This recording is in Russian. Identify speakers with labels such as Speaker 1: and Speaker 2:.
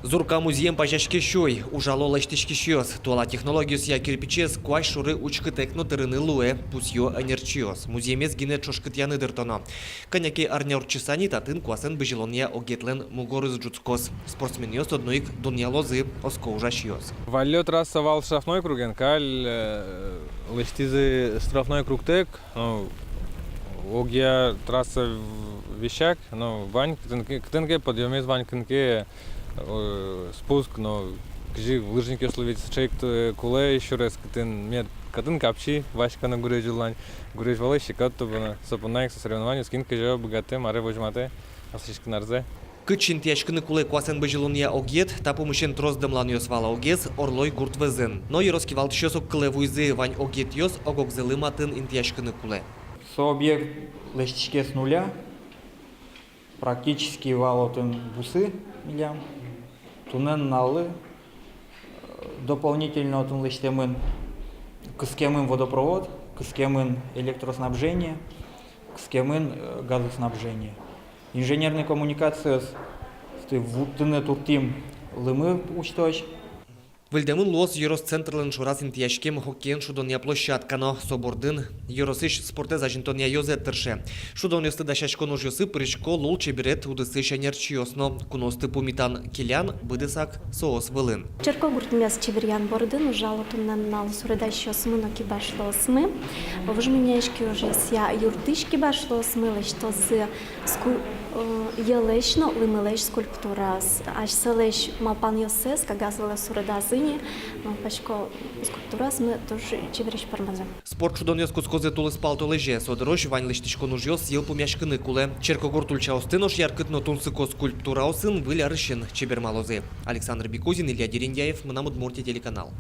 Speaker 1: Зурка музеем пажашке шой, ужало лаштишки шиос, туала технологиус я кирпичес, куай шуры учкы текно тырыны луэ, пусьё анерчиос. Музеемес гине чошкытяны дыртоно. Коняки арняур чесани татын куасен быжилония огетлен мугорыз джуцкос. Спортсменьос одноик дунья лозы, оско ужашиос.
Speaker 2: Валет рассовал штрафной круген, каль лыштизы штрафной круг тек, огия трасса вещак, но вань ктенке подъемез вань ктенке спуск, но кжи в лыжнике словить чек куле еще раз ктен мед ктен капчи вашка на гуре желань гуре вале щекат то на сопонайк соревнований скин кжа богате маре возьмате асишк нарзе.
Speaker 1: Кычин тяжкыны куле куасен быжилония огет, та помощен трос дымланиос вала огес, орлой гурт везен. Но и роскивал тщосок кыле вуйзы вань огет йос, огокзелы матын ин тяжкыны куле.
Speaker 3: Объект лещичке с нуля, практически валотын бусы милям, тунен налы, дополнительно отын лещтемын кыскемын водопровод, кыскемын электроснабжение, кыскемын газоснабжение. Инженерная коммуникация с тыны туртим лымы учточ.
Speaker 1: Вильдемын лос Юрос центрлен шурас интияшкем хоккейн шудония площадкано собордын Юросыш спорте зажинтония йозе тырше. Шудониосты дашашко ножьосы прышко лул чеберет удысыш анерчиосно куносты пумитан килян быдысак соос вылын.
Speaker 4: Черко гуртмяс чеверян бордын ужало туннан нал суредащо смыно кибашло смы. Вожменяшки уже ся юртышки башло смыло, что с елечно лымылеш скульптура. Аж селеш малпан йосес, кагазала суредазы. Но пачко скульптура мы тоже чевериш пармаза.
Speaker 1: Спорт шудониос кускозе тулыс палто леже, содрош вань лештишко ножьос ел помяшкыны куле. Черкогор тульчаостынош яркытно тунсыко скульптура осын вылярышын чебермалозы. Александр Бекузин, Илья Дерендяев, Мынамудмуртия телеканал.